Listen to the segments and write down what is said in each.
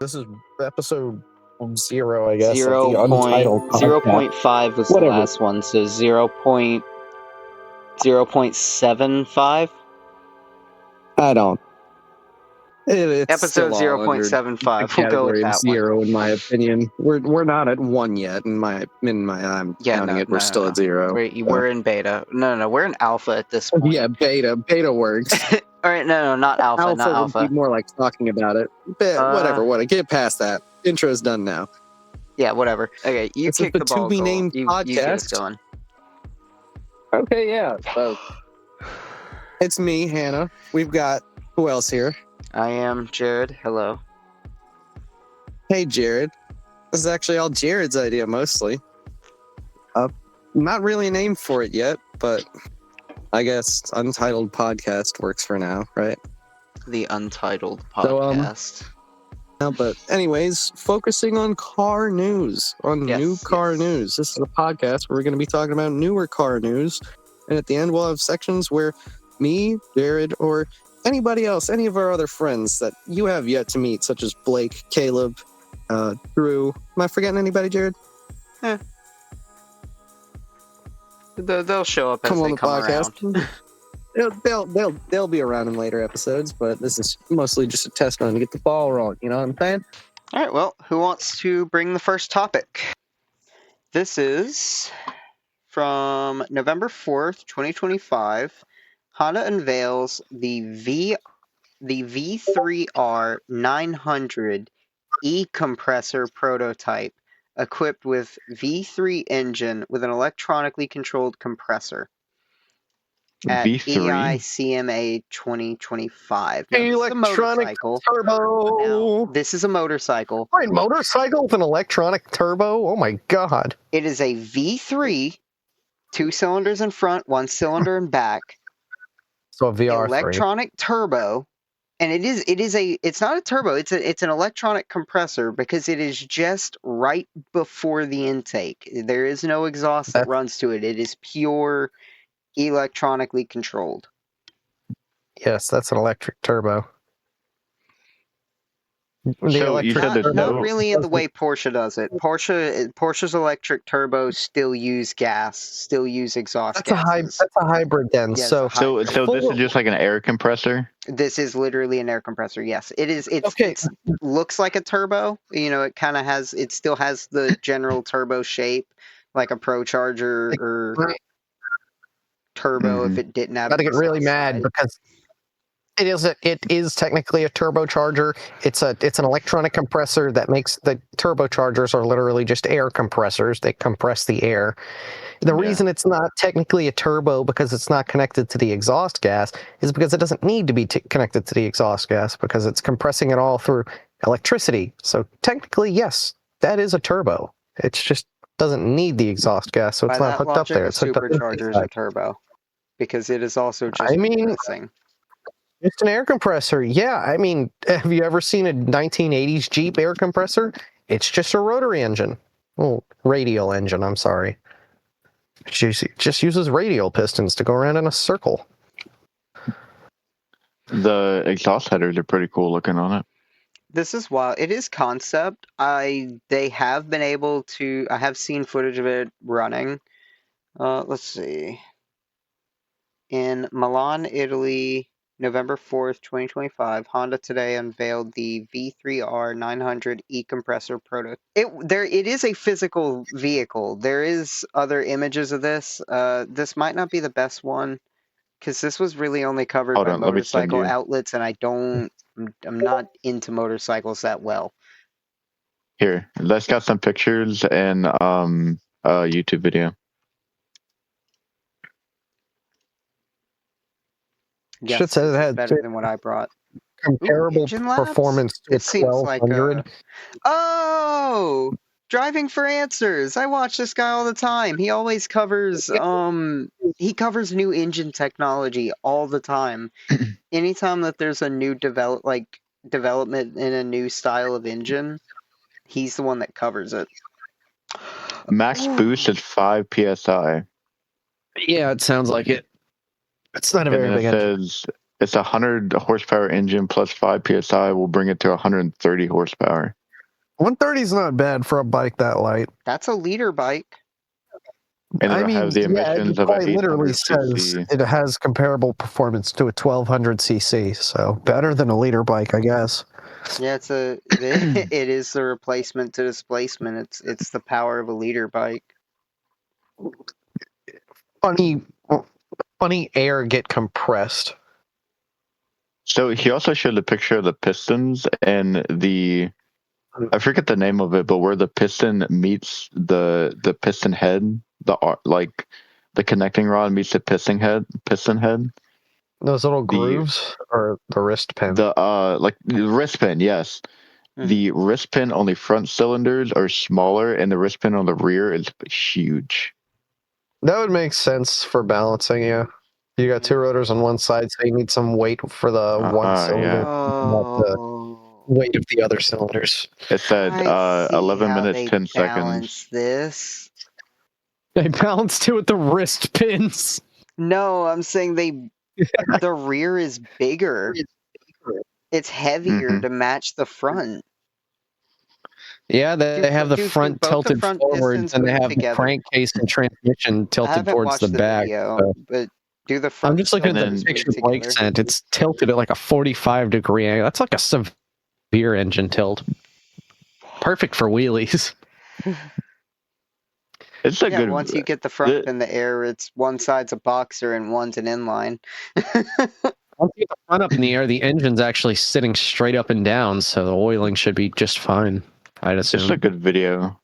This is episode 0, I guess, of Zero the Untitled podcast. 0.5 was Whatever. the last one, so 0.75? I don't. It's Episode still all under 0.75. the We'll go with category of that 0, one. in my opinion. We're not at 1 yet. I'm counting it. We're still at 0. We're in beta. No, we're in alpha at this point. Yeah, beta. Beta works. All right, no, not alpha, not Would be alpha. more like talking about it. Whatever. Get past that. Intro's done now. Yeah, whatever. Okay, you This is kick the the ball. to-be-named You get us podcast. going. Okay, yeah. So it's me, Hannah. We've got who else here? I am Jared. Hello. Hey, Jared. This is actually all Jared's idea, mostly. Not really a name for it yet, but I guess Untitled Podcast works for now, right? The Untitled So, Podcast. No, but anyways, focusing on car news, new car news. This is a podcast where we're going to be talking about newer car news. And at the end, we'll have sections where me, Jared, or anybody else, any of our other friends that you have yet to meet, such as Blake, Caleb, Drew. Am I forgetting anybody, Jared? They'll show up as they come around. They'll be around in later episodes, but this is mostly just a test run to get the ball rolling. You know what I'm saying? All right. Well, who wants to bring the first topic? This is from November 4th, 2025. Hana unveils the V3R 900 E-Compressor prototype equipped with V3 engine with an electronically controlled compressor at V3? EICMA 2025. Now, Electronic turbo. Now, this is a motorcycle. Wait, motorcycle with an electronic turbo? Oh my god. It is a V3, 2 cylinders in front, 1 cylinder in back. So a VR3. Electronic turbo. And it's not a turbo, it's an electronic compressor because it is just right before the intake. There is no exhaust that runs to it. It is pure electronically controlled. Yes, that's an electric turbo. Not really in the way Porsche does it. Porsche's electric turbos still use gas, still use exhaust gases. That's a hybrid then. Yes, so this is just like an air compressor? This is literally an air compressor. Yes, it is. It looks like a turbo. You know, it still has the general turbo shape, like a ProCharger or turbo. If it didn't have, I get really mad because it is technically a turbocharger. It's an electronic compressor that makes the turbochargers are literally just air compressors. They compress the air. The reason it's not technically a turbo because it's not connected to the exhaust gas is because it doesn't need to be connected to the exhaust gas because it's compressing it all through electricity. So technically, yes, that is a turbo. It just doesn't need the exhaust gas, so it's not hooked up there. It's supercharger is a turbo because it is also just compressing. It's an air compressor. Yeah, I mean, have you ever seen a 1980s Jeep air compressor? It's just a rotary engine. Well, radial engine, I'm sorry. It just uses radial pistons to go around in a circle. The exhaust headers are pretty cool looking on it. This is wild. It is concept. They have been able to. I have seen footage of it running. Let's see. In Milan, Italy, November 4th, 2025, Honda today unveiled the V3R 900 E-Compressor prototype. It is a physical vehicle. There is other images of this. This might not be the best one because this was really only covered by motorcycle outlets, and I'm not into motorcycles that well. Here, let's got some pictures and a YouTube video. Yes, it's better than what I brought. Comparable performance to 1200. Oh, Driving for Answers. I watch this guy all the time. He always covers new engine technology all the time. Anytime that there's a new development in a new style of engine, he's the one that covers it. Max boost is 5 psi. Yeah, it sounds like it. It's not a very big engine. It's a 100 horsepower engine plus 5 psi will bring it to 130 horsepower. 130 is not bad for a bike that light. That's a liter bike. And I it'll mean, have the yeah, emissions it of an quite literally 800 says cc. it has comparable performance to a 1200 cc, so better than a liter bike, I guess. Yeah, it is the replacement to displacement. It's the power of a liter bike. Funny air get compressed. So he also showed a picture of the pistons and I forget the name of it, but where the piston meets the piston head, the connecting rod meets the piston head. Those little The grooves or the wrist pin. the wrist pin, yes. Mhm. The wrist pin on the front cylinders are smaller, and the wrist pin on the rear is huge. That would make sense for balancing, yeah. You got two rotors on one side, so you need some weight for the one cylinder, Yeah. not the Oh, weight of the other cylinders. It said I see 11 how minutes, they 10 balance seconds. this. They balanced it with the wrist pins. No, I'm saying the rear is bigger. It's heavier to match the front. Yeah, they have the do front both the tilted front forwards, pistons and they move have the together? crankcase and transmission I tilted haven't towards watched the the back. video, So. but do the front I'm just looking at the cylinders move picture Blake together? sent. It's tilted at like a 45-degree angle. That's like a severe engine tilt. Perfect for wheelies. It's a good. Once you get the front in the air, it's one side's a boxer and one's an inline. Once you get the front up in the air, the engine's actually sitting straight up and down, so the oiling should be just fine, I'd assume. It's a good video.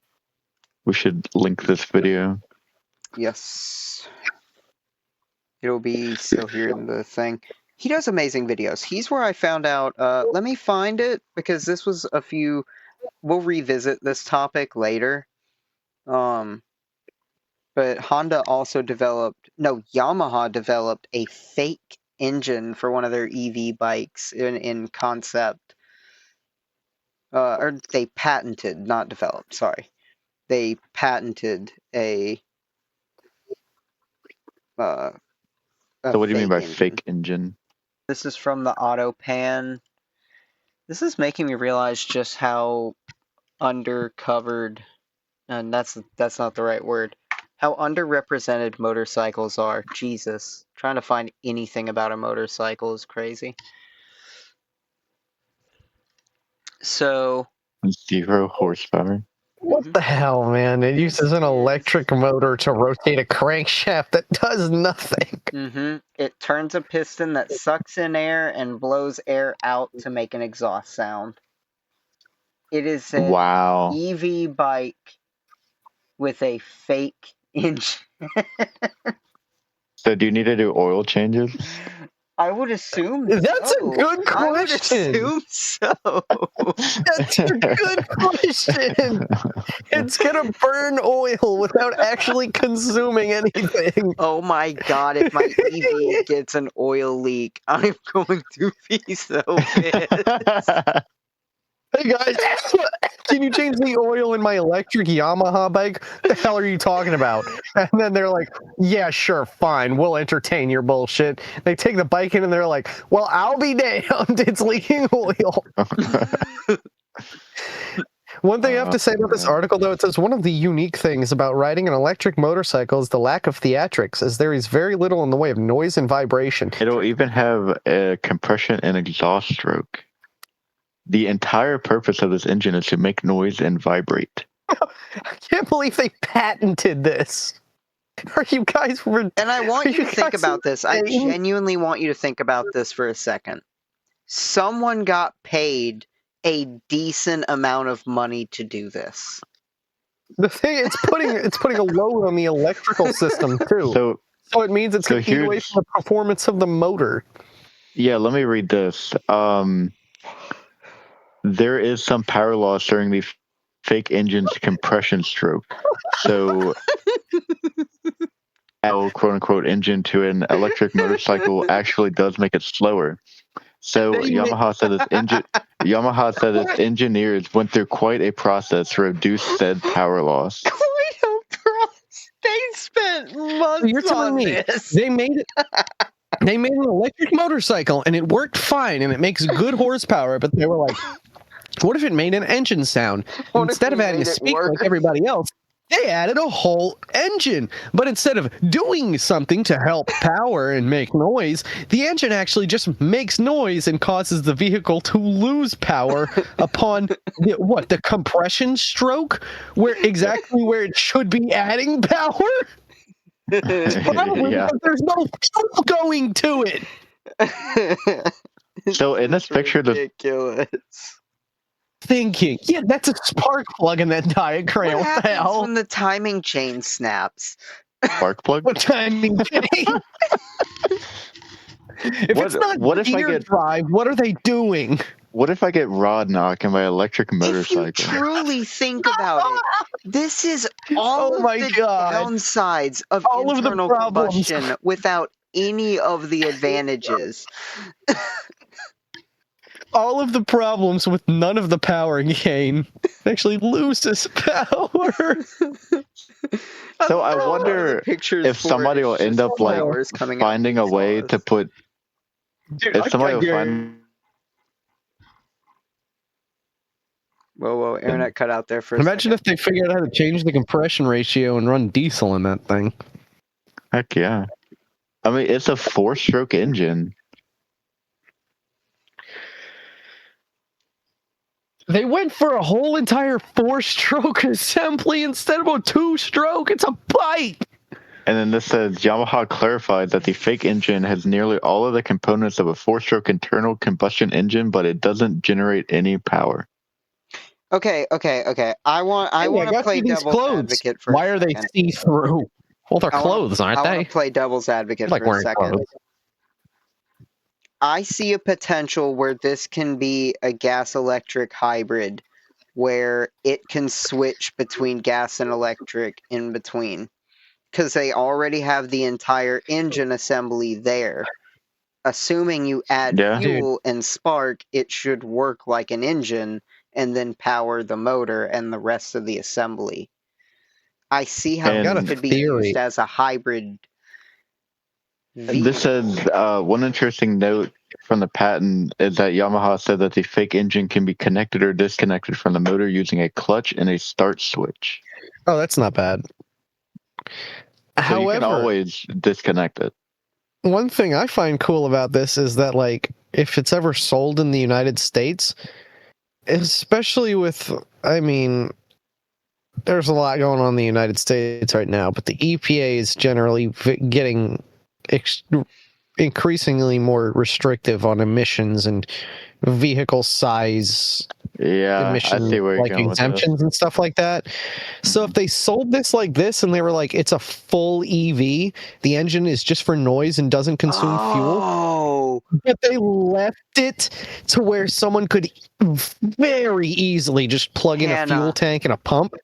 We should link this video. Yes. It'll be still here in the thing. He does amazing videos. He's where I found out. Let me find it, because this was a few. We'll revisit this topic later. But Yamaha developed a fake engine for one of their EV bikes in concept. Or they patented, not developed, sorry. They patented a So what do you mean by engine. fake engine? This is from the Autopan. This is making me realize just how undercovered, and that's not the right word, how underrepresented motorcycles are. Jesus. Trying to find anything about a motorcycle is crazy. So 0 horsepower. What the hell, man? It uses an electric motor to rotate a crankshaft that does nothing. It turns a piston that sucks in air and blows air out to make an exhaust sound. It is an EV bike with a fake engine. So do you need to do oil changes? I would assume That's so. a good question. I would assume so. That's a good question. It's going to burn oil without actually consuming anything. Oh my god, if my EV gets an oil leak, I'm going to be so pissed. Hey guys, can you change the oil in my electric Yamaha bike? What the hell are you talking about? And then they're like, yeah, sure, fine. We'll entertain your bullshit. They take the bike in and they're like, well, I'll be damned. It's leaking oil. One thing I have to say about this article, though, it says one of the unique things about riding an electric motorcycle is the lack of theatrics, as there is very little in the way of noise and vibration. It'll even have a compression and exhaust stroke. The entire purpose of this engine is to make noise and vibrate. I can't believe they patented this. Are you guys... And I want you to think about this. I genuinely want you to think about this for a second. Someone got paid a decent amount of money to do this. The thing, it's putting a load on the electrical system, too. So it means it's going to eat away from the performance of the motor. Yeah, let me read this. There is some power loss during the fake engine's compression stroke. So, quote unquote engine to an electric motorcycle actually does make it slower. So Yamaha said its engineers went through quite a process to reduce said power loss. Quite a process. They spent months You're telling on me this. They made it. They made an electric motorcycle, and it worked fine, and it makes good horsepower, but they were like, what if it made an engine sound? What if Instead we of adding a made it speaker like worse? everybody else, they added a whole engine. But instead of doing something to help power and make noise, the engine actually just makes noise and causes the vehicle to lose power upon the compression stroke, where it should be adding power. Probably Yeah. because there's no fuel going to it. So in this picture, the ridiculous. Thinking, yeah, that's a spark plug in that diagram. What What the happens hell? when the timing chain snaps? spark plug. What timing chain? If it's not what if I gear get drive, what are they doing? what if I get rod knock in my electric If you motorcycle? truly think about it, this is all Oh of my the God. downsides of All of the internal problems. combustion without any of the advantages. All of the problems with none of the power gain. It actually loses power. So I love how wonder the pictures if for somebody it will is end just up like flowers coming out finding a of way exhaust. to put. Dude, If somebody will find. Whoa, internet cut out there for a Imagine second. if they figured out how to change the compression ratio and run diesel in that thing. Heck yeah! I mean, it's a 4-stroke engine. They went for a whole entire 4-stroke assembly instead of a 2-stroke. It's a bike. And then this says Yamaha clarified that the fake engine has nearly all of the components of a 4-stroke internal combustion engine, but it doesn't generate any power. Okay. I want to got play you these devil's clothes. advocate for Why a are they second. see-through? Well, they're I wanna- clothes, aren't I they? want to play devil's advocate Like for a wearing second. clothes. I see a potential where this can be a gas electric hybrid where it can switch between gas and electric in between. Because they already have the entire engine assembly there. Assuming you add Yeah. fuel and spark, it should work like an engine and then power the motor and the rest of the assembly. I see how And- this could be theory. used as a hybrid vehicle. This says one interesting note from the patent is that Yamaha said that the fake engine can be connected or disconnected from the motor using a clutch and a start switch. Oh, that's not bad. So you can However, always disconnect it. one thing I find cool about this is that, like, if it's ever sold in the United States, especially with, I mean, there's a lot going on in the United States right now, but the EPA is generally getting increasingly more restrictive on emissions and vehicle size Yeah, emission, I see where you're like going with this. exemptions and stuff like that. So if they sold this like this and they were like, it's a full EV, the engine is just for noise and doesn't consume fuel, Oh, but they left it to where someone could very easily just plug in a Hana. fuel tank and a pump.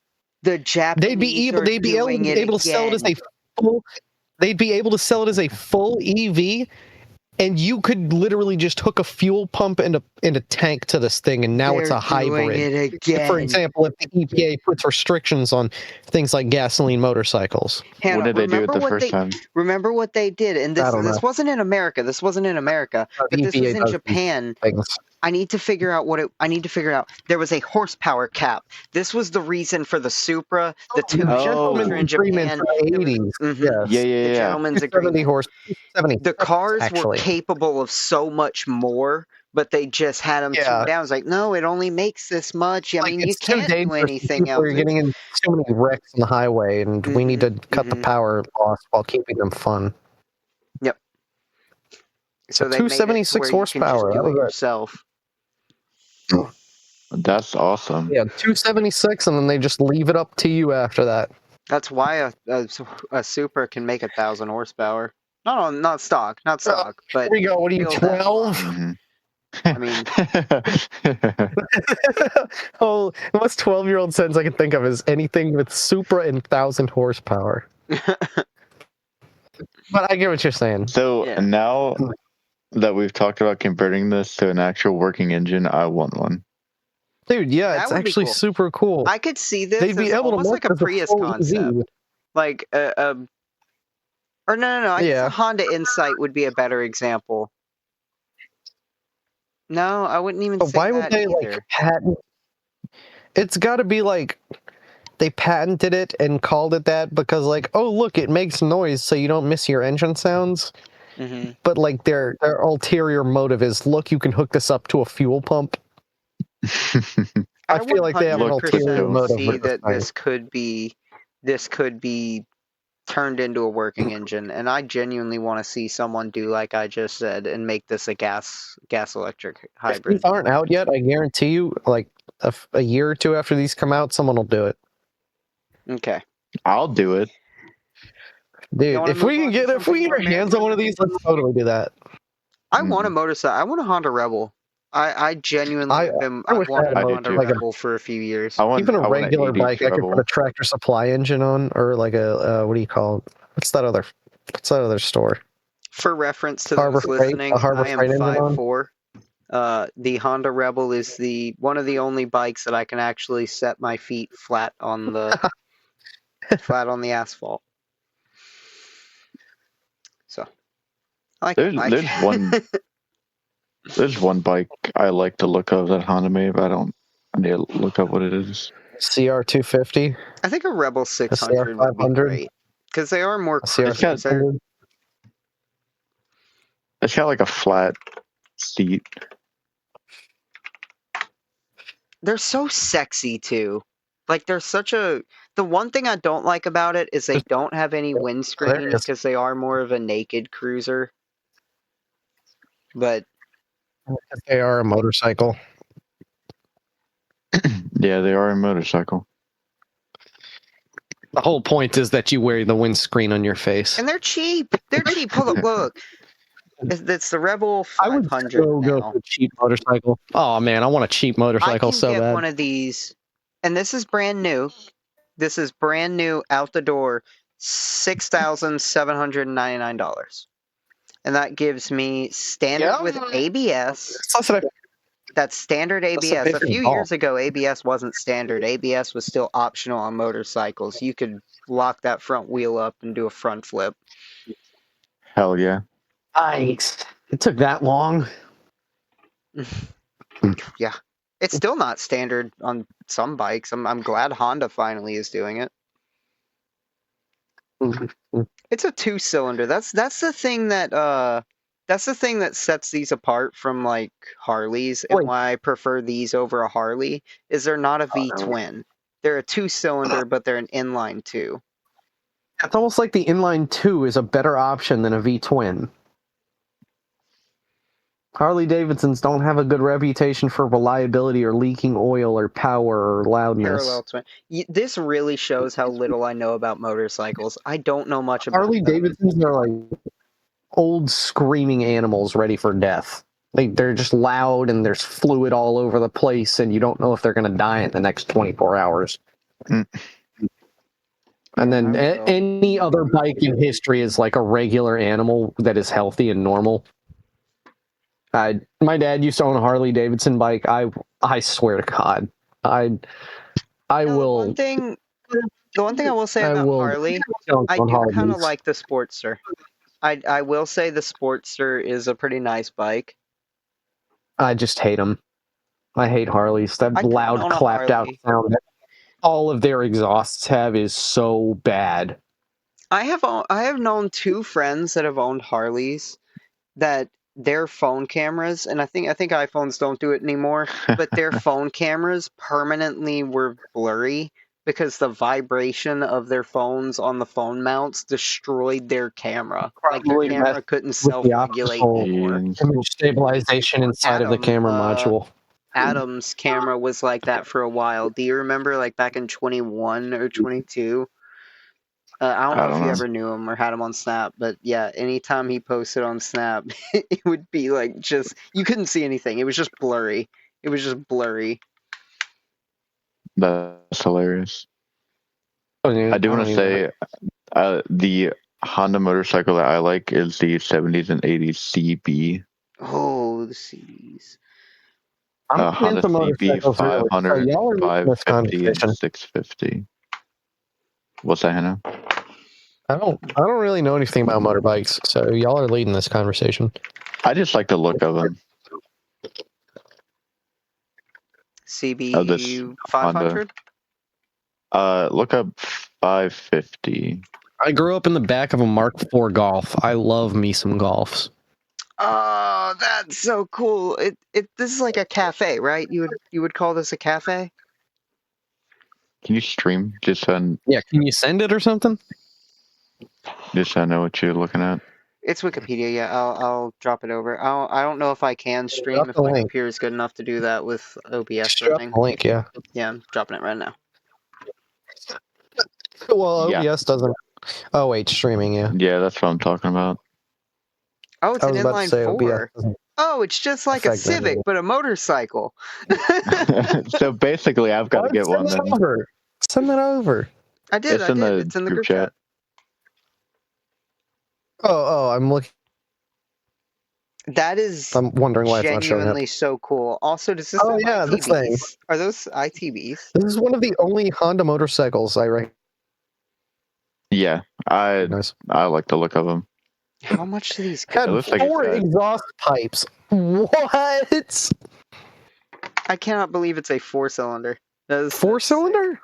the Japanese They'd be able to sell it as a full. They'd be able to sell it as a full EV, and you could literally just hook a fuel pump and a tank to this thing, and now it's a hybrid. It again. For example, if the EPA puts restrictions on things like gasoline motorcycles. Hannah, What did they do it the first time? Remember what they did, and I don't this know. wasn't in America. This wasn't in America, The but this was EPA in does Japan. Things. I need to figure out There was a horsepower cap. This was the reason for the Supra, the two Gentleman's in agreement Japan. from the 80s. Mhm. Yes. Yeah, The yeah. gentleman's 70 agreement. horse, 70. The cars were actually. capable of so much more, but they just had them Yeah. tuned down. It's like, no, it only makes this much. I Like, mean, you it's too can't do dangerous anything for else. You're getting in too many wrecks on the highway, and we need to cut the power loss while keeping them fun. Yep. So they 276 made it to where you can horsepower. just do That it was it. yourself. That's awesome. Yeah, 276, and then they just leave it up to you after that. That's why a Supra can make 1,000 horsepower. Not stock, but Here we go. What are you, feel that 12? Mhm. I mean, Oh, the most 12-year-old sentence I can think of is anything with Supra and 1,000 horsepower. But I get what you're saying. So Yeah. now that we've talked about converting this to an actual working engine, I want one. Dude, yeah, That it's would be actually cool. super cool. I could see this They'd be as able to almost make like a this Prius full EV. concept. Like Or no. I guess Yeah. a Honda Insight would be a better example. No, I wouldn't even But say why would that they either. like patent? It's got to be like they patented it and called it that because like, oh look, it makes noise so you don't miss your engine sounds. Mm-hmm. But like their ulterior motive is, look, you can hook this up to a fuel pump. I I feel like they have an Look, but ulterior don't. 100% motive see with this that thing. this could be turned into a working engine, and I genuinely want to see someone do like I just said and make this a gas electric If hybrid. these aren't out yet, I guarantee you, like a year or two after these come out, someone will do it. Okay. I'll do it. Dude, wanna if we move on can to get something more our hands on one of these, let's totally do that. I want a motorcycle. I want a Honda Rebel. I genuinely have been. I I've wish I wanted had a I do Honda too. like Rebel for a few years. even a I want an regular 80s bike I could Rebel. put a Tractor Supply engine on, or like a what do you call it? What's that other store? For reference to Harbor those Freight, listening, a Harbor I am Freight engine on. 5'4". The Honda Rebel is one of the only bikes that I can actually set my feet flat on the asphalt. So, I like the bike. There's one bike I like to look up that Honda made, but I need to look up what it is. CR250. I think a Rebel 600 would be great because they are more cruiser. It's got like a flat seat. They're so sexy too. Like they're such a. The one thing I don't like about it is they don't have any windscreen because they are more of a naked cruiser. But they are a motorcycle. Yeah, they are a motorcycle. The whole point is that you wear the windscreen on your face. And they're cheap. They're cheap. Hold up, look. It's the Rebel 500 I would still go for a cheap motorcycle. Oh man, I want a cheap motorcycle so bad. I can get one of these, and this is brand new. This is brand new out the door, $6,799, and that gives me standard with ABS. That's standard ABS. A few years ago, ABS wasn't standard. ABS was still optional on motorcycles. You could lock that front wheel up and do a front flip. Hell yeah. Nice. It took that long. Yeah. It's still not standard on some bikes. I'm glad Honda finally is doing it. It's a 2-cylinder. That's the thing that sets these apart from like Harleys, and why I prefer these over a Harley is they're not a V-twin. They're a 2-cylinder, but they're an inline 2. It's almost like the inline 2 is a better option than a V-twin. Harley Davidsons don't have a good reputation for reliability or leaking oil or power or loudness. Parallel twin. This really shows how little I know about motorcycles. I don't know much about Harley Davidsons are like old screaming animals ready for death. They're just loud and there's fluid all over the place and you don't know if they're going to die in the next 24 hours. And then any other bike in history is like a regular animal that is healthy and normal. My dad used to own a Harley Davidson bike. I swear to God, I will. The one thing I will say about Harley, I do kind of like the Sportster. I will say the Sportster is a pretty nice bike. I just hate them. I hate Harleys. That loud, clapped out sound that all of their exhausts have is so bad. I have known 2 friends that have owned Harleys that their phone cameras, and I think iPhones don't do it anymore, but their phone cameras permanently were blurry because the vibration of their phones on the phone mounts destroyed their camera. Like their camera couldn't self-regulate anymore. Image stabilization inside of the camera module. Adam's camera was like that for a while. Do you remember, like back in 21 or 22? I don't know if you ever knew him or had him on Snap, but yeah, anytime he posted on Snap, it would be like just, you couldn't see anything. It was just blurry. That's hilarious. I do want to say the Honda motorcycle that I like is the 70s and 80s CB. Oh, the CBs. Honda CB 500, 550, and 650. What's that, Hannah? I don't really know anything about motorbikes, so y'all are leading this conversation. I just like the look of them. CB 500. Look up 550. I grew up in the back of a Mark IV Golf. I love me some Golfs. Oh, that's so cool! This is like a cafe, right? You would call this a cafe? Can you stream just so Yeah, can you send it or something? I know what you're looking at? It's Wikipedia. Yeah, I'll drop it over. I don't know if I can stream Drop if the my link. computer is good enough to do that with OBS Drop running. the link, yeah. Yeah, I'm dropping it right now. Well, Yeah. OBS doesn't. Oh wait, streaming, yeah. Yeah, that's what I'm talking about. Oh, it's I an was about to inline say OBS four. doesn't Oh, it's just like a affect that at Civic, all. but a motorcycle. So basically, I've got to get one Send that then. over. Send that over. I did. It's in the It's in the group group chat. Oh, I'm looking. That is I'm wondering why it's not showing up. genuinely so cool. Also, does this Oh, have yeah, this thing. ITBs? Are those ITBs? This is one of the only Honda motorcycles I Yeah, I recognize. like the look of them. How much do these Had It looks like it's 4 got- exhaust pipes. What? I cannot believe it's a 4-cylinder. That is 4-cylinder?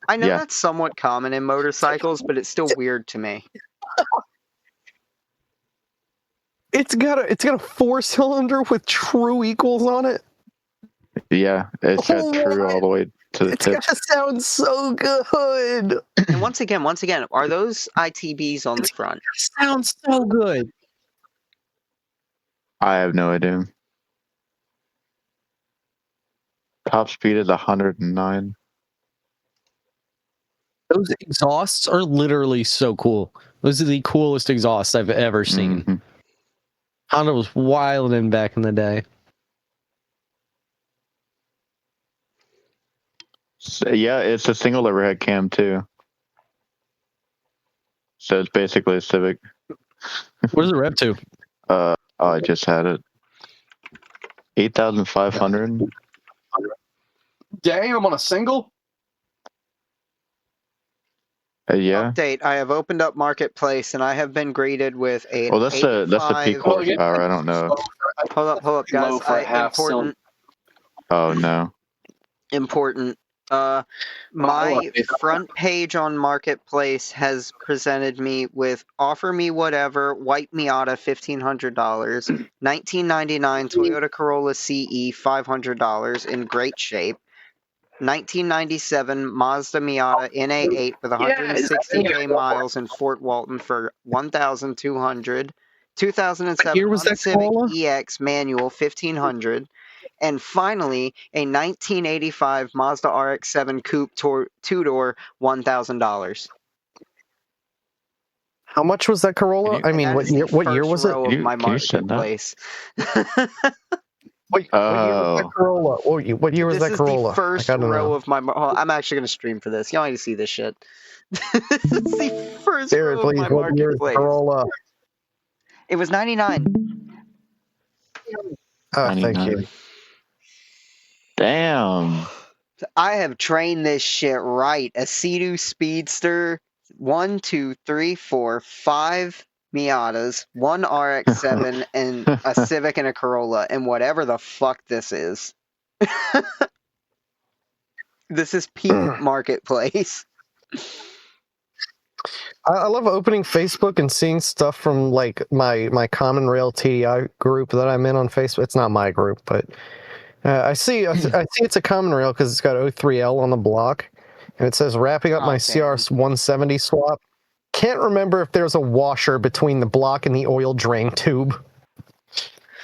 I know Yeah. that's somewhat common in motorcycles, but it's still weird to me. It's got a 4-cylinder with true equals on it. Yeah, it's got true all the way to the It's tip. gotta sound so good. And once again, are those ITBs on the front? It sounds so good. I have no idea. Top speed is 109. Those exhausts are literally so cool. Those are the coolest exhausts I've ever seen. Mhm. Honda was wilding back in the day. So, yeah, it's a single overhead cam too. So it's basically a Civic. What is it rev to? I just had it. 8,500. Damn, on a single? Yeah. Update, I have opened up Marketplace and I have been greated with a Well, that's the peak 85 horsepower. I don't know. Hold up, guys. Oh no. Important. My front page on Marketplace has presented me with offer me whatever, white Miata $1,500, 1999 Toyota Corolla CE $500 in great shape, 1997 Mazda Miata NA8 with 160k miles in Fort Walton for $1,200, 2007 Here was Honda that Civic Corolla? EX manual $1,500. And finally, a 1985 Mazda RX-7 Coupe two-door, $1,000. How much was that Corolla? I mean, what year was it? Of my Can you send that? Marketplace. What year was that Corolla? What year was This that is Corolla? the first row of my. I'm actually going to stream for this. Y'all need to see this shit. This is the first Jared, row of please, my what year is Marketplace. Corolla? It was 99. Oh, thank 99. you. Damn. I have trained this shit right. A Sea-Doo Speedster, 1, 2, 3, 4, 5 Miatas, 1 RX-7, and a Civic and a Corolla, and whatever the fuck this is. This is peak Marketplace. I love opening Facebook and seeing stuff from like my Common Rail TDI group that I'm in on Facebook. It's not my group, but I see it's a Common Rail because it's got O3L on the block, and it says wrapping up my CR 170 swap. Can't remember if there's a washer between the block and the oil drain tube.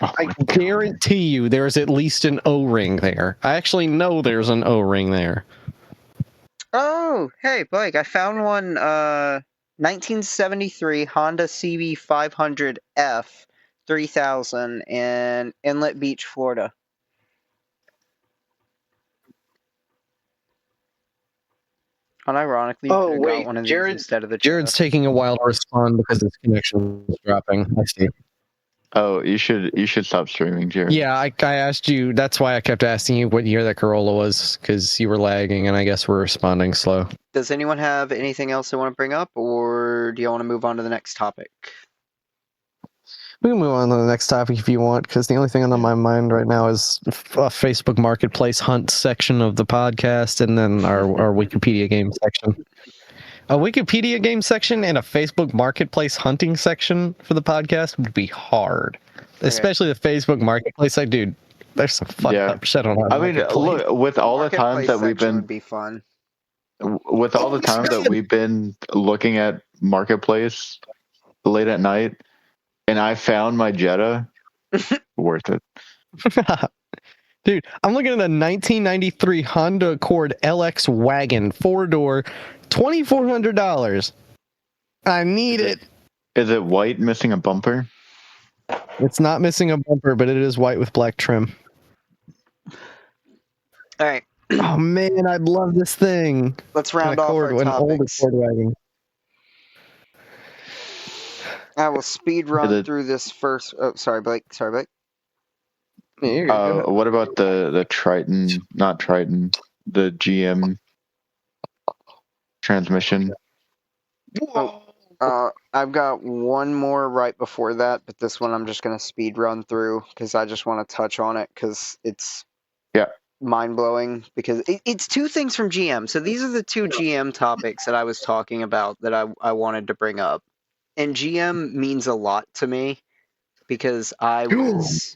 I guarantee you there's at least an O-ring there. I actually know there's an O-ring there. Oh, hey, Blake, I found one 1973 Honda CB 500F 3000 in Inlet Beach, Florida. Unironically, you could have got one of these instead of the Jared's taking a while to respond because his connection is dropping. I see. Oh, you should stop streaming, Jared. Yeah, I asked you. That's why I kept asking you what year that Corolla was, because you were lagging, and I guess we're responding slow. Does anyone have anything else they want to bring up, or do you want to move on to the next topic? We can move on to the next topic if you want, because the only thing on my mind right now is a Facebook Marketplace hunt section of the podcast, and then our Wikipedia game section. A Wikipedia game section and a Facebook Marketplace hunting section for the podcast would be hard. Especially the Facebook Marketplace. Dude, there's some fucked up shit on our Marketplace. Look, with all the times that we've been... would be fun. With all the times that we've been looking at Marketplace late at night, and I found my Jetta, worth it. Dude, I'm looking at a 1993 Honda Accord LX wagon, 4-door, $2,400. I need it. Is it white, missing a bumper? It's not missing a bumper, but it is white with black trim. All right. Oh man, I'd love this thing. Let's round off our an old topics. Accord wagon. I will speed run through this first. Oh, sorry, Blake. What about the Triton? Not Triton. The GM transmission. I've got one more right before that, but this one I'm just going to speed run through because I just want to touch on it because it's mind-blowing. Because it's two things from GM. So these are the two GM topics that I was talking about that I wanted to bring up. And GM means a lot to me because I was...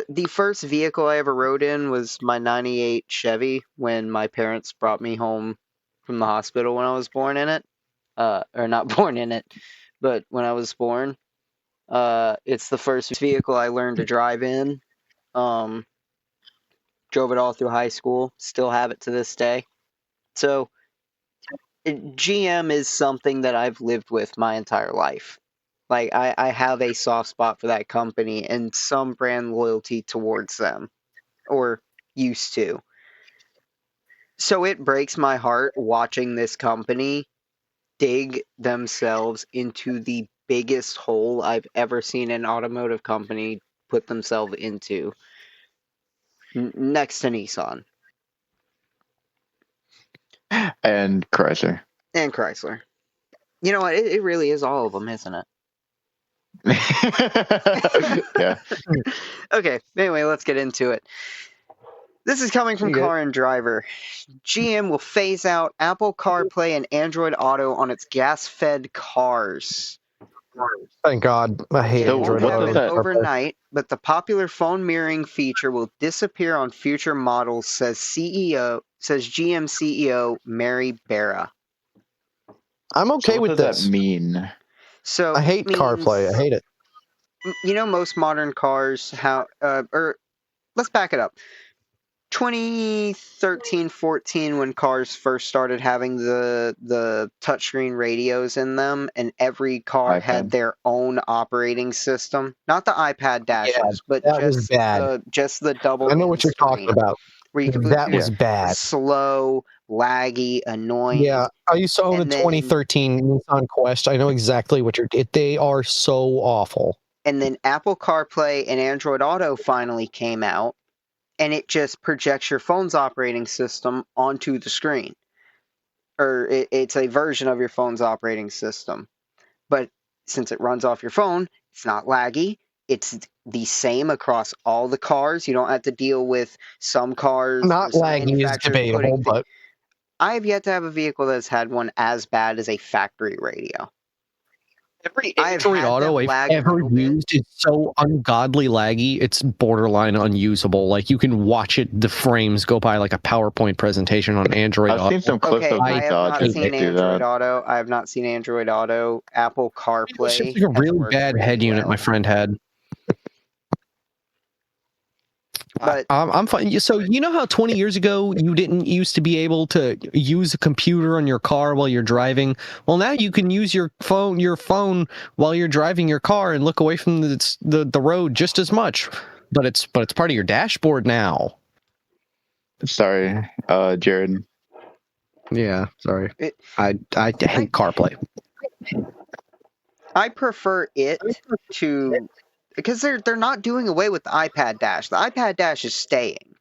the first vehicle I ever rode in was my 98 Chevy when my parents brought me home from the hospital when I was born in it. Or not born in it, but when I was born. It's the first vehicle I learned to drive in. Drove it all through high school. Still have it to this day. So GM is something that I've lived with my entire life. Like, I have a soft spot for that company and some brand loyalty towards them. Or used to. So it breaks my heart watching this company dig themselves into the biggest hole I've ever seen an automotive company put themselves into. Next to Nissan. And Chrysler. And Chrysler. You know what? It really is all of them, isn't it? Yeah. Okay, anyway, let's get into it. This is coming from Car and Driver. GM will phase out Apple CarPlay and Android Auto on its gas-fed cars. Thank God. I hate Android Auto. Overnight, but the popular phone mirroring feature will disappear on future models, says GM CEO Mary Barra. I'm okay with this. What does that mean? So I hate CarPlay. I hate it. You know, most modern cars, let's back it up. 2013-14, when cars first started having the touchscreen radios in them, and every car had their own operating system. Not the iPad dashes, but just the double. I know what you're talking about. Where you could that was bad. Slow, laggy, annoying. Yeah, I used to own a 2013 Nissan Quest. I know exactly what they are so awful. And then Apple CarPlay and Android Auto finally came out. And it just projects your phone's operating system onto the screen. Or it's a version of your phone's operating system. But since it runs off your phone, it's not laggy. It's the same across all the cars. You don't have to deal with some cars. Not laggy is debatable, but... I have yet to have a vehicle that's had one as bad as a factory radio. Every Android Auto I've ever used is so ungodly laggy, it's borderline unusable. Like, you can watch it, the frames go by like a PowerPoint presentation on Android Auto. I've seen some clips of I have not seen Android Auto. I have not seen Android Auto. Apple CarPlay. It's just like a really bad head unit my friend had. But I'm fine. So you know how 20 years ago you didn't used to be able to use a computer on your car while you're driving? Well, now you can use your phone while you're driving your car and look away from the road just as much. But it's part of your dashboard now. Sorry, Jared. Yeah, sorry. I hate CarPlay. I prefer it to because they're not doing away with the iPad Dash. The iPad Dash is staying.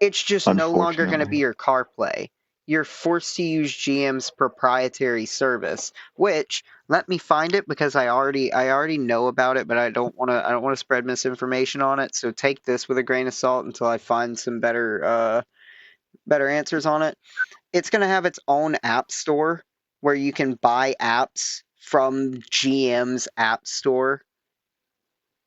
It's just no longer going to be Unfortunately. your CarPlay. You're forced to use GM's proprietary service, which let me find it because I already know about it, but I don't want to spread misinformation on it. So take this with a grain of salt until I find some better answers on it. It's going to have its own app store where you can buy apps from GM's app store.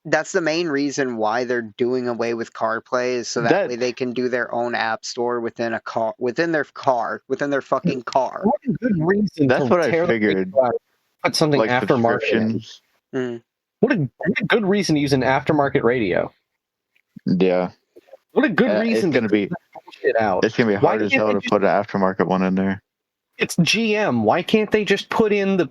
That's the main reason why they're doing away with CarPlay, is so that way they can do their own app store within their fucking car. What a good reason That's to what I tear the figured. radio out, put something Like aftermarket in. subscriptions. What a good reason to use an aftermarket radio. Yeah. What a good reason It's gonna be shit out. It's gonna be hard as hell to put an aftermarket one in there. It's GM. Why can't they just put in the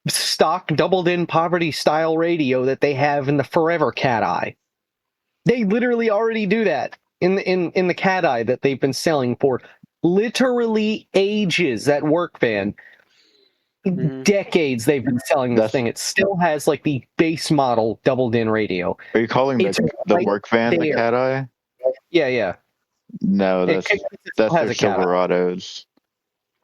stock doubled-in poverty-style radio that they have in the Forever Cat Eye? They literally already do that in the Cat Eye that they've been selling for literally ages. That work van, decades they've been selling this thing. It still has like the base model doubled-in radio. Are you calling the work van the Cat Eye? Yeah. No, that's their Silverados.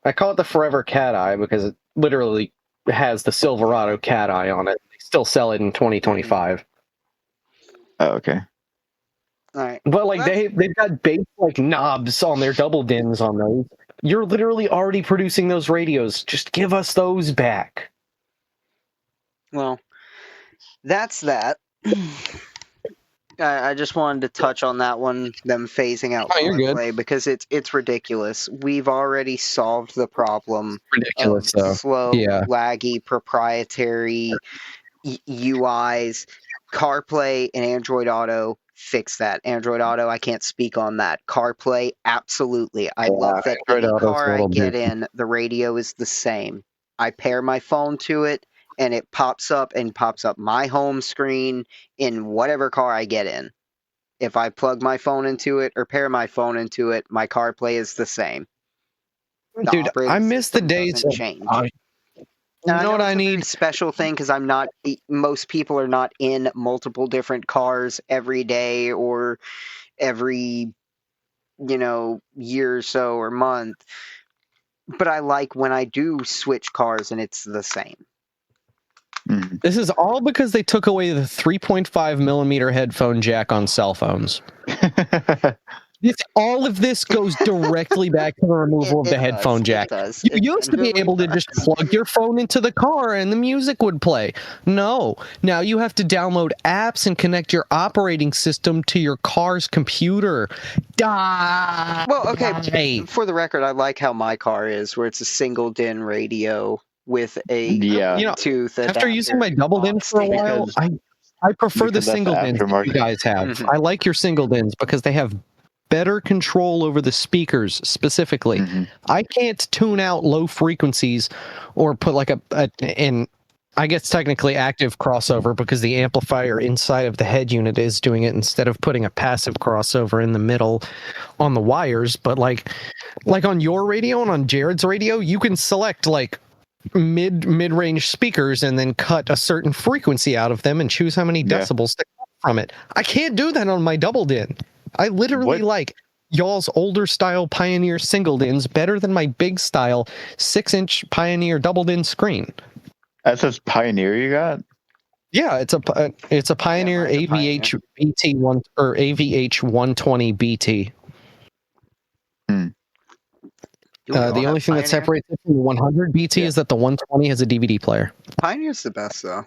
I call it the Forever Cat Eye because it literally has the Silverado Cat Eye on it. They still sell it in 2025. Oh, okay. All right. But like they've got base like knobs on their double dins on those. You're literally already producing those radios. Just give us those back. Well, that's that. I just wanted to touch on that one, them phasing out CarPlay, because it's ridiculous. We've already solved the problem of slow, laggy, proprietary UIs. CarPlay and Android Auto fix that. Android Auto, I can't speak on that. CarPlay, absolutely. I love that any car I get in, the radio is the same. I pair my phone to it, and it pops up my home screen in whatever car I get in. If I plug my phone into it or pair my phone into it, my CarPlay is the same. Dude, I miss the days of change. You know what I need? Special thing, because most people are not in multiple different cars every day or every year or so or month. But I like when I do switch cars and it's the same. This is all because they took away the 3.5 millimeter headphone jack on cell phones. All of this goes directly back to the removal of the headphone jack. You used to be able to just plug your phone into the car and the music would play. No, now you have to download apps and connect your operating system to your car's computer. Well, okay, for the record, I like how my car is, where it's a single DIN radio with a Bluetooth adapter. After using my double DIN for a while, I prefer the single DINs that you guys have. I like your single DINs because they have better control over the speakers specifically. I can't tune out low frequencies or put like I guess technically active crossover because the amplifier inside of the head unit is doing it instead of putting a passive crossover in the middle on the wires. But like on your radio and on Jared's radio, you can select like mid-range speakers and then cut a certain frequency out of them and choose how many decibels to cut from it. I can't do that on my double DIN. I literally like y'all's older style Pioneer single DINs better than my big style 6-inch Pioneer double DIN screen. That says Pioneer you got? Yeah, it's a Pioneer AVH BT1 or AVH 120 BT. The only thing that separates it from the 100 BT is that the 120 has a DVD player. Pioneer's the best though.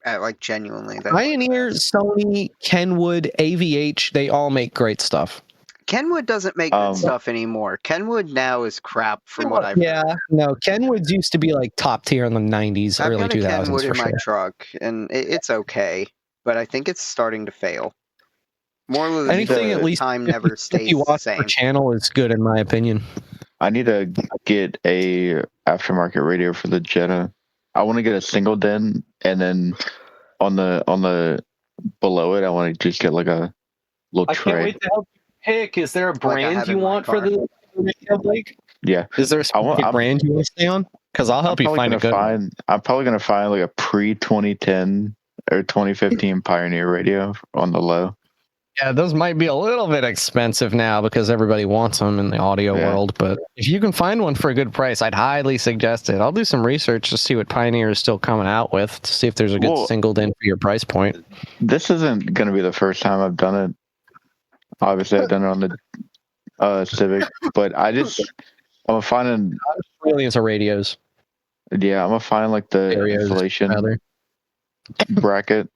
Like genuinely. Pioneer, Sony, Kenwood, AVH, they all make great stuff. Kenwood doesn't make good stuff anymore. Kenwood now is crap from what I've heard. No, Kenwood's used to be like top tier in the 90s, early 2000s. I've got a Kenwood in my truck, and it's okay, but I think it's starting to fail. Anything at least time never stays the same. Per channel is good in my opinion. I need to get a aftermarket radio for the Jetta. I want to get a single DIN, and then on the below it, I want to just get like a little tray. I can't wait to help you pick. Is there a brand you want for the radio, Blake? Yeah. Is there a specific brand you want to stay on? Because I'll help you find a good one. I'm probably gonna find like a pre-2010 or 2015 Pioneer radio on the low. Yeah, those might be a little bit expensive now because everybody wants them in the audio world. But if you can find one for a good price, I'd highly suggest it. I'll do some research to see what Pioneer is still coming out with to see if there's a good singled in for your price point. This isn't going to be the first time I've done it. Obviously, I've done it on the Civic, but I'm finding really into radios. Yeah, I'm gonna find like the Stereos, insulation bracket.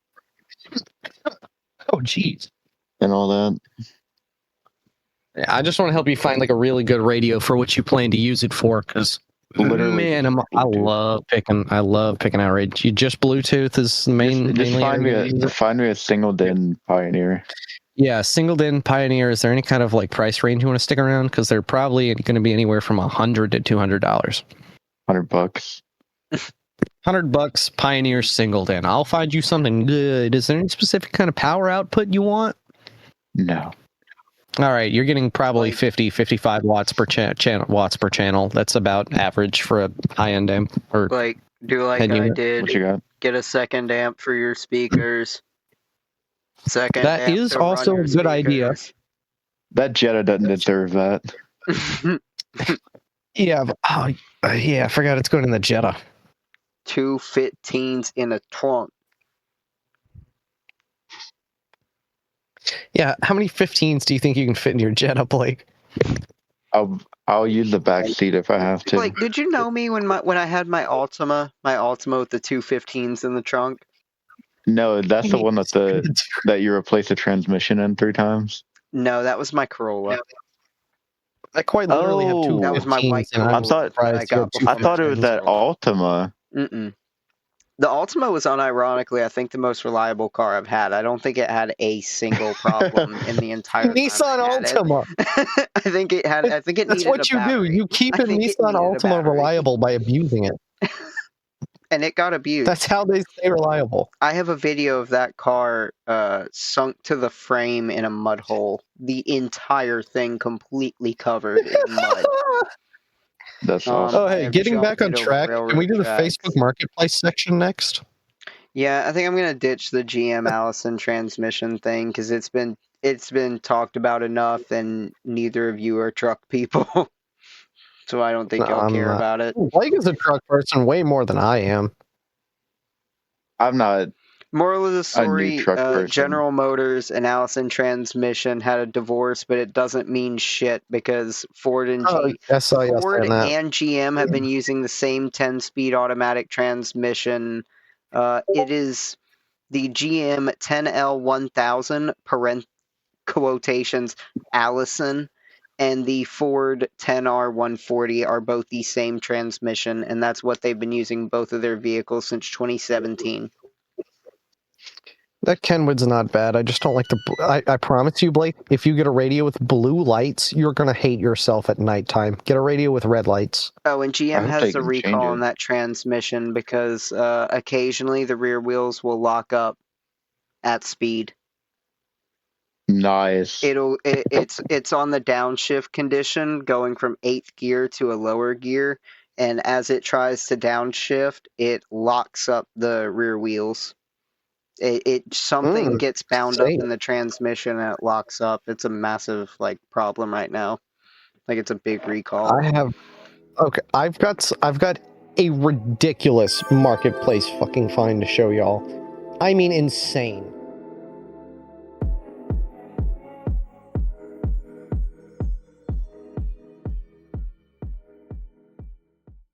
Oh, jeez. And all that. Yeah, I just want to help you find like a really good radio for what you plan to use it for, because literally, man, I love picking out radios. You just Bluetooth is the main. Just find me a single DIN Pioneer. Yeah, single DIN Pioneer. Is there any kind of like price range you want to stick around? Because they're probably going to be anywhere from $100 to $200. $100. $100 Pioneer single DIN. I'll find you something good. Is there any specific kind of power output you want? No. All right, you're getting probably 55 watts per channel. That's about average for a high-end amp. Or like I did. What you got? Get a second amp for your speakers. That is also a good idea. That Jetta doesn't deserve that. Yeah. Yeah. I forgot it's going in the Jetta. 2 15s in a trunk. Yeah, how many 15s do you think you can fit in your Jetta, Blake? I'll use the back seat if I have to. Like, did you know me when I had my Altima with the 2 15s in the trunk? No, that's the one that you replaced the transmission in 3 times. No, that was my Corolla. I quite literally have 2. That was my white Corolla. I thought it was that Altima. Mm-mm. The Altima was unironically, I think, the most reliable car I've had. I don't think it had a single problem in the entire Nissan Altima. I think it had. I think it. That's what you do. You keep a Nissan Altima reliable by abusing it. And it got abused. That's how they stay reliable. I have a video of that car sunk to the frame in a mud hole. The entire thing completely covered in mud. That's awesome. Oh, hey, getting back on track, can we do the Facebook Marketplace section next? Yeah, I think I'm gonna ditch the GM Allison transmission thing because it's been talked about enough, and neither of you are truck people, so I don't think y'all care about it. Blake is a truck person way more than I am. I'm not. Moral of the story, General Motors and Allison Transmission had a divorce, but it doesn't mean shit because Ford and GM have been using the same 10-speed automatic transmission. It is the GM 10L1000 quotations Allison and the Ford 10R140 are both the same transmission, and that's what they've been using both of their vehicles since 2017. That Kenwood's not bad. I just don't like I promise you, Blake, if you get a radio with blue lights, you're going to hate yourself at nighttime. Get a radio with red lights. Oh, and GM has a recall on that transmission because occasionally the rear wheels will lock up at speed. Nice. It's on the downshift condition going from 8th gear to a lower gear, and as it tries to downshift, it locks up the rear wheels. Something gets bound up in the transmission and it locks up. It's a massive problem right now. It's a big recall. I've got a ridiculous marketplace fucking find to show y'all. I mean insane.